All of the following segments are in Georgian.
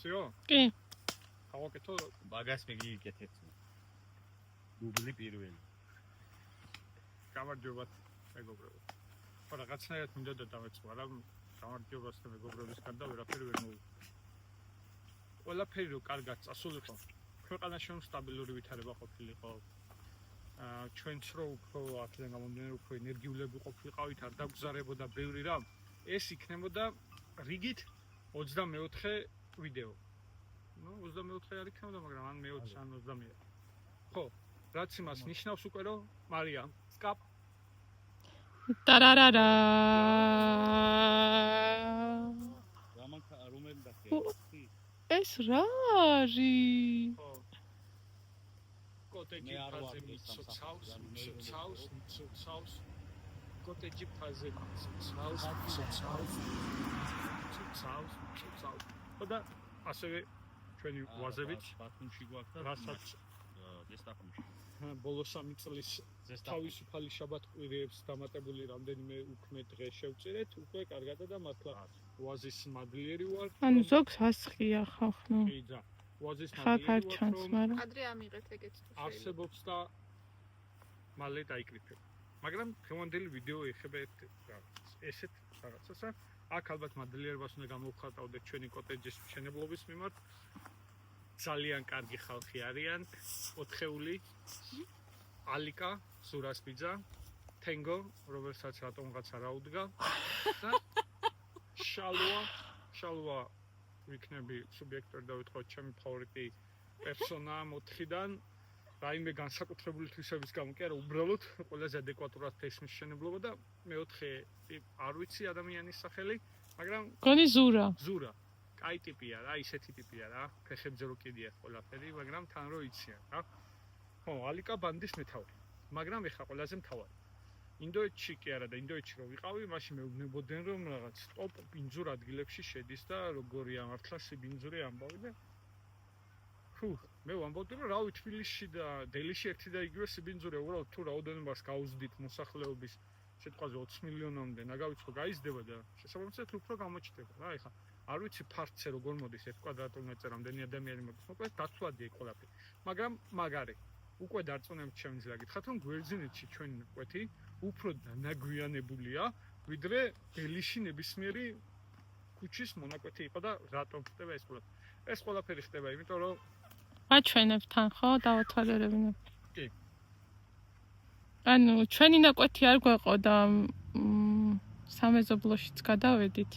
ხსიო? კი. გავაკეთო მაგას მიგიკეთეთ. დუბლი პირველი. გამარჯობათ მეგობრებო. ხო რაღაცნაირად მინდა დავეწყო, არა გამარჯობას და მეგობრებისგან და ვერაფერი ვერ მოვიდა. ყველაფერი რო კარგად წასულიყო, ქვეყანაში რომ სტაბილური ვითარება ყოფილიყო. ჩვენც რო უფრო აქედან გამომდინარე უფრო ენერგიულები ყოფილიყავით, არ დაგზარებოდა ბევრი რამ. ეს იქნებოდა რიგით 24 ვიდეო. ნუ 24 არ იქნებოდა, მაგრამ ან მე-20 ან 21. ხო, რაც იმას ნიშნავს უკვე რომ მარიამ, სკაპ ტარარარა. რომელი დახია? ეს რა არის? ხო. კოტეჯი ფაზე მიცოცავს. კოტეჯი ფაზე მიცოცავს. და ასევე ჩვენი ვაზებით ბათუმში გვაქვს და რასაც ზესტაფონში. ბოლო 3 წლის თავისუფალი შაბათ-კვირეებს დამატებული რამდენიმე უქმე დღე შევწირეთ, უკვე კარგადა და მართლა ვაზის მადლიერი ვარ. ანუ ზოგს ასხია ხახნო. კი და ვაზის ხაქარ მადლიერი ჩანს, ვარ. მაგრამ ადრე ამიღეთ ეგეც. არსებობს და მალე დაიკრიფებ. მაგრამ დღევანდელი ვიდეო ეხება ესეთ რაღაცას. აქ ალბათ მადლიერებას უნდა გამოვხატავდეთ ჩვენი კოტეჯის მშენებლობის მიმართ. ძალიან კარგი ხალხი არიან. 4-ეული ალიკა, სურასპიძა, თენგო, რომელსაც რატომღაც არ აუდგა და შალვა ვიქნები სუბიექტური დავიტყოთ ჩემი ფავორიტი პერსონა 4-დან. რაიმე განსაკუთრებული თვისების გამო კი არა, უბრალოდ ყველაზე ადეკვატურად თესმის მშენებლობა და მე-4 არ ვიცი ადამიანის სახელი, მაგრამ გონი ზურა. ზურა. კაი ტიპია რა, ისეთი ტიპია რა. ფეხებზე რო კიდია ყველაფერი, მაგრამ თან რო იციან რა. ხო, ალიკა ბანდის მეთაური. მაგრამ ეხა ყველაზე მთავარი. ინდოეთში კი არა და ინდოეთში რო ვიყავი, მაშინ მეუბნებოდნენ რომ რაღაც ტოპ ბინძურ ადგილებში შედის და როგორია მართლა სიბინძური ამბავი და მე ვამბობდი რომ რავი თბილისში და დელიში ერთი და იგივე სიბინძურია, უბრალოდ თუ რაოდენობას გაუზდით მოსახლეობის სიტყვაზე 20 მილიონამდე, ნაგავიც ხო გაიზრდება და შესაბამისად უფრო გამოჩნდება რა. ეხა არ ვიცი ფართზე როგორ მოდის 1 კვადრატულმეტრზე რამდენი ადამიანი მოდის, მოკლედ დაცვადია ყველაფერი. მაგრამ მაგარი უკვე დარწმუნებთ ჩემს გითხრათ რომ გვერდზინეთში ჩვენი კვეთი უფრო დანაგვიანებულია ვიდრე დელიში ნებისმიერი ქუჩის მონაკვეთი იყო და რატომ ხდება ეს ყველაფერი? ეს ყველაფერი ხდება იმიტომ რომ აჩვენებთ თან ხო დავათვალიერებინებ. კი. ანუ ჩვენი ნაკვეთი არ გვეყოდა სამეზობლოშიც გადავედით.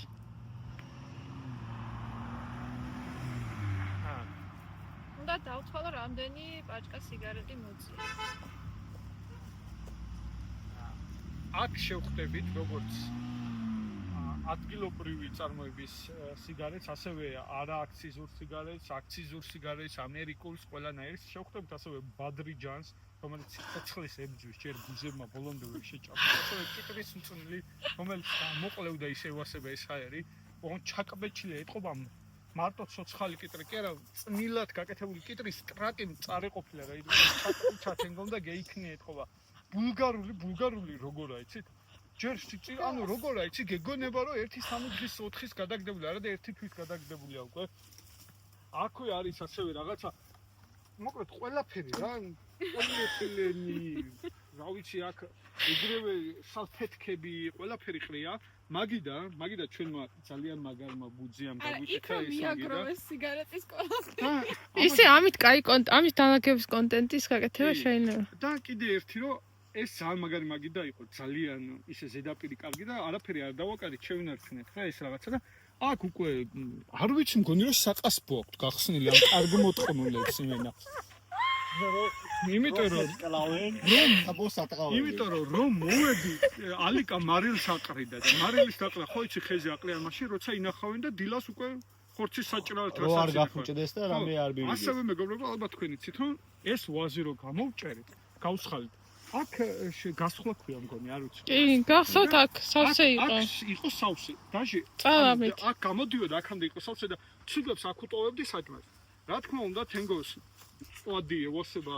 უნდა დავთვალო რამდენი პაჭკა სიგარეტი მოწია. აქ შევხვდებით როგორც ადგილობრივი წარმოების სიგარეტს, ასევე არააქციზურ სიგარეტს, აქციზურ სიგარეტს, ამერიკულს, ყველანაირს შევხვდებით, ასევე ბადრიჯანს, რომელიც ცეცხლის ებძვის ჯერ გუზებმა ბოლომდე ვერ შეჭამდა. ასევე კიტრის მწვნილი, რომელიც მოყლევდა ისევ ასება ეს აერი, ოღონდ ჩაკბეჭილი ეთყობა მარტო ცოცხალი კიტრი კი არა, წნილად გაკეთებული კიტრის კრაკი მწარე ყოფილა რა, ჩათენგონ და გეიქნია ეთყობა. ბულგარული როგორა იცით? ჯერ ანუ როგორა იცი გეგონება რომ 1-3 დღის 4-ის გადაგდებული არა და 1 თვის გადაგდებულია უკვე. აქვე არის ასევე რაღაცა მოკლედ ყველაფერი რა, პოლიეთილენი, რა ვიცი აქ ეგრევე სალფეთქები, ყველაფერი ყრია. მაგიდა ჩვენმა ძალიან მაგარმა ბუძიამ დაგვიკეთა ეს მაგიდა. მიაგროვეს სიგარეტის კოლას. ისე ამით კაი ამით დანაგების კონტენტის გაკეთება შეიძლება. და კიდე ერთი რომ ეს ძალიან მაგარი მაგიდა იყო, ძალიან ისე ზედაპირი კარგი და არაფერი არ დავაკარით, შევინარჩუნეთ რა ეს რაღაცა და აქ უკვე არ ვიცი მგონი რომ საყასბო აქვს გახსნილი ამ კარგ მოტყნულებს იმენა. იმიტომ რომ მოვედი ალიკა მარილს აყრიდა და მარილის დაყრა ხო იცი ხეზე აყრიან მაშინ როცა ინახავენ და დილას უკვე ხორცის საჭიროად რო არ გაფუჭდეს და რამე არ ბივიდეს. ასევე მეგობრებო ალბათ თქვენ იცით რომ ეს ვაზი რო გამოვჭერეთ, გავსხალით. აქ გასხლა ქვია მგონი, არ ვიცი. კი, გახსოვთ აქ სავსე იყო. აქ იყო სავსე. დაჟე. წავამით. აქ გამოდიოდა, აქამდე იყო სავსე და ცუდებს აქ უტოვებდი საჭმელს. რა თქმა უნდა, თენგოს წვადიე, ვასება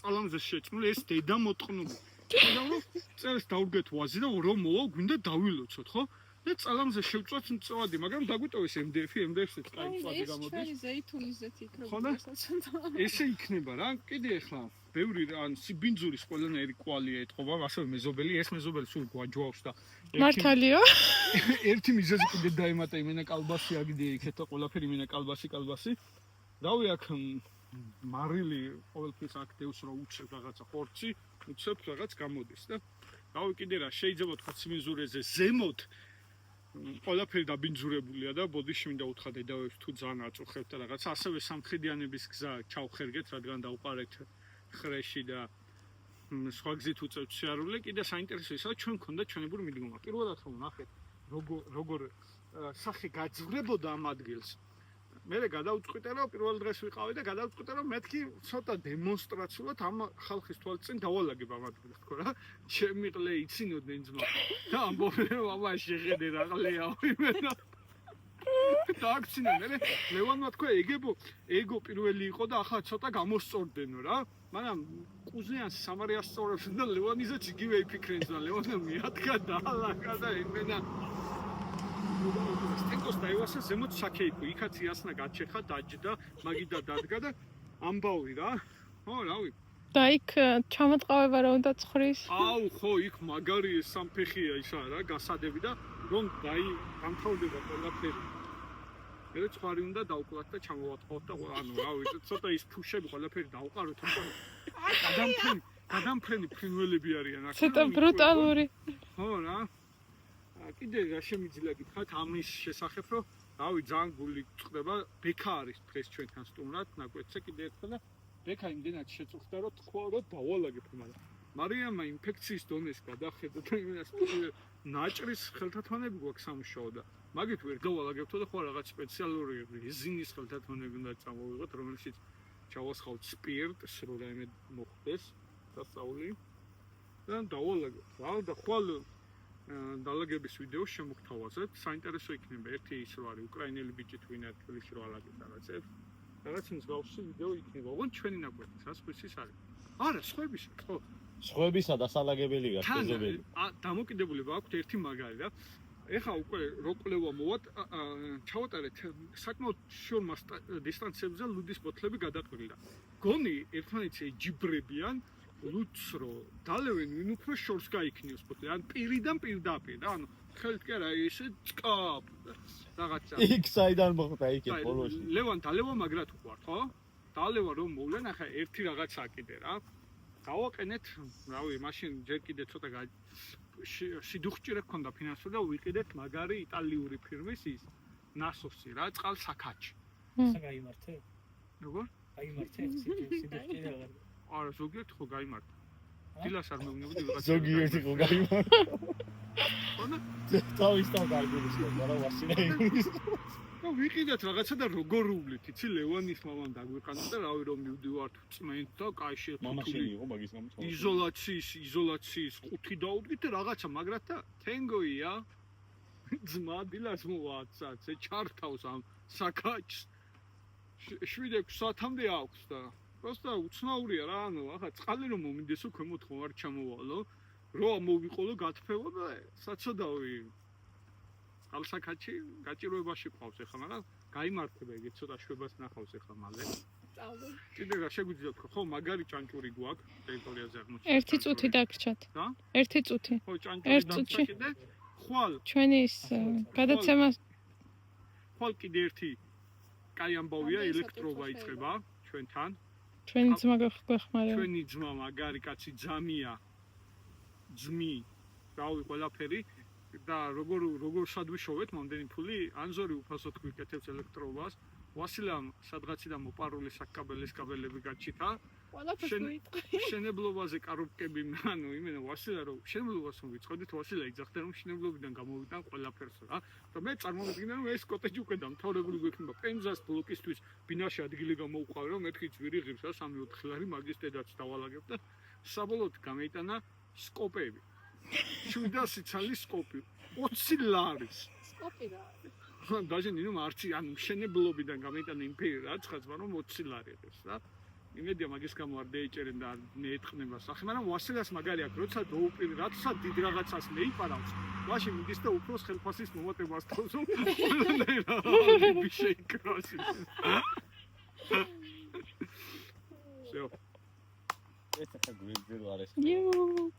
წალამზე შეჭმული, ეს დედა მოტყნული. და რომ წელს დაურგეთ ვაზი და რომ მოვა, გვინდა დავილოცოთ, ხო? და წალამზე შევწვათ მწვადი, მაგრამ დაგვიტოვეს MDF-ს კაი მწვადი გამოდის. ჩვენი ზეითუნის ზეთი იქნება. ხო და? ესე იქნება რა. კიდე ახლა ბევრი ან სიბინძურის ყველანაირი კვალია ეთყობა, ასევე მეზობელი, ეს მეზობელი სულ გვაჯვავს და მართალიო? ერთი მიზეზი კიდე დაემატა იმენა კალბასი აგდია იქეთა ყველაფერი იმენა კალბასი. რავი აქ მარილი ყოველთვის აქტევს რა უცებ რაღაცა ხორცი, უცებ რაღაც გამოდის და რავი კიდე რა შეიძლება თქვა სიბინძურეზე ზემოთ ყველაფერი დაბინძურებულია და ბოდიში მინდა უთხრა დედავებს თუ ძალიან აწუხებთ და რაღაც ასევე სამხედიანების გზა ჩავხერგეთ რადგან დავყარეთ ხრეში და სხვა გზით უწევთ შეარული კიდე საინტერესო ისაა ჩვენ გქონდა ჩვენებური მიდგომა პირველად რომ ნახეთ როგორ სახე გაძვრებოდა ამ ადგილს მე გადავწყვიტე რომ პირველ დღეს ვიყავი და გადავწყვიტე რომ მეთქი ცოტა დემონსტრაციულად ამ ხალხის თვალწინ დავალაგებ ამ ადგილს თქო რა ჩემი ყლე იცინოდნენ ძმა და ამბობდნენ რომ აბა შეხედე რა ყლეა იმენა დააქცინენ ლევანმა თქვა ეგო პირველი იყო და ახლა ცოტა გამოსწორდენო რა მაგრამ კუზიანს სამარიას სწორებს და ლევანიზეც იგივე იფიქრენ და ლევანმა მიადგა დაალაგა და იმენა სტენკოს დაივასა ზემოთ საქეიქო იქაც იასნა გაჩეხა დაჯდა მაგიდა დადგა და ამბავი რა ხო რავი და იქ ჩამოტყავება რა უნდა ცხვრის აუ ხო იქ მაგარი სამფეხია ისა რა გასადები და რომ გამთავრდება ყველაფერი მე ცხვარი უნდა დავკლათ და ჩამოვატყოთ და ანუ რავი ცოტა ის ფუშები ყველაფერი დავყაროთ გადამფრენი ფრინველები არიან აქ ცოტა ბრუტალური ხო რა კიდე რა შემიძლია გითხრათ ამის შესახებ რომ რავი ძალიან გული წდება ბექა არის ფრეს ჩვენთან სტუმრად ნაკვეთზე კიდე ერთხელ და ბექა იმდენად შეწუხდა რომ თქვა რომ დავალაგებ მაგრამ მარიამმა ინფექციის დონეს გადახედა და იმენას ნაჭრის ხელთათმანები გვაქვს სამუშაო და მაგით ვერ დავალაგებთო და ხო რაღაც სპეციალური რეზინის ხელთათმანები უნდა წამოვიღოთ რომელშიც ჩავასხავთ სპირტს რომ რაიმე მოხდეს დასწავლი და დავალაგებთ რა და ხვალ დალაგების ვიდეოს შემოგთავაზეთ. საინტერესო იქნება ერთი ის რო არის უკრაინელი ბიჭი თუ ვინ არის თბილისში რო ალაგებს რაღაც მსგავსი ვიდეო იქნება. ოღონდ ჩვენი ნაკვეთი, სასხვისის არის. არა, სხვების ხო. სხვებისა დასალაგებელი გასწრებელი. დამოკიდებულება აქვს ერთი მაგარი რა. ეხა უკვე როკლევა მოვად ჩავატარეთ საკმაოდ შორ დისტანციებზე ლუდის ბოთლები გადაყრილი და გონი ერთმანეთს ეჯიბრებიან ლუცრო დალევენ ვინ უფრო შორს გაიქნიოს ბოთლი ან პირიდან პირდაპირ რა ანუ ხელით კი არა ესე წკაპ რაღაცა იქ საიდან მოხდა იქეთ ბოლოში ლევან დალევა მაგრად უყვართ ხო დალევა რომ მოვლენ ახლა ერთი რაღაცა კიდე რა დავაყენეთ რავი მაშინ ჯერ კიდე ცოტა სიდუხჭირე გქონდა ფინანსური და ვიყიდეთ მაგარი იტალიური ფირმის ის ნასოსი რა წყალსაქაჩი გაიმართე როგორ გაიმართე სიდუხჭირე აღარ არა ზოგიერთ ხო გაიმართა დილას არ მეუბნებოდი ვიღაცა ზოგიერთი ხო გაიმართა ხონა თავისთან გარკვეულს რა ვასილეის და ვიყიდეთ რაღაცა და როგორ უვლით იცი ლევანის მამამ დაგვიყანა და რავი რომ მივდივართ წმენთ და კაი მამა შენი იყო მაგის გამო იზოლაციის ყუთი დაუდგით და რაღაცა მაგრად და თენგოია ძმა დილას მოვაცაც ჩართავს ამ საკაჩს 7-8 საათამდე აქვს და просто უცნაურია რა ანუ ახლა წყალი რომ მომინდესო ქვემოთ ხო არ ჩამოვალო რო მოვიყოლო გათფევა და საწოდავი ალსაკაჩი გაჭიროებაში ყავს ახლა მაგრამ გაიმართება იგი ცოტა შვებას ნახავს ახლა მალე კიდე რა შეგვიძლია თქვა ხო მაგარი ჭანჭური გვაქვს ტერიტორიაზე აღმოჩნდა ერთი წუთი დაგრჩათ რა ერთი წუთი ხო ჭანჭური დამცა კიდე ხვალ ჩვენი ის გადაცემა ხვალ კიდე ერთი კაი ამბავია ელექტროობა იწყება ჩვენთან ჩვენი ძმა გვეხმარება ჩვენი ძმა მაგარი კაცი ძამია ძმი რავი ყველაფერი და როგორ სადვიშოვეთ მომდენი ფული ანზორი უფასოდ გვიკეთებს ელექტროობას ვასილამ სადღაციდან მოპარული საკაბელის კაბელები გაჩიტა შენებლობაზე კარობკები ანუ იმენა ვასილა რომ შენებლობას მოვიწყოდით ვასილა იძახდა რომ შენებლობიდან გამოვიტან ყველაფერს რა და მე წარმოვიდგინე რომ ეს კოტეჯი უკვე დამთავრებული გვექნება პენზას ბლოკისთვის ბინაში ადგილი გამოუყავე რომ მეთქი ძვირი ღირსა 3-4 ლარი მაგის დედაც დავალაგებ და საბოლოოდ გამეიტანა სკოპები 700 ცალი სკოპი 20 ლარის სკოპი რა დაჟე ნინო მარცი ანუ შენებლობიდან გამეიტანა იმპერი რა ცხადს მაგრამ 20 ლარი ეს რა იმედია მაგის გამო არ დაეჭერენ და არ მეეთყნება სახე, მაგრამ ვასილას მაგარი აქვს, როცა დაუპირდი, რაცა დიდ რაღაცას მეიპარავს, მაშინ მიდის და უფროს ხელფასის მომატებას თავს, ყველანაირად შეიკრავს. ეს ახლა გვერდზე არ ეს. იუ.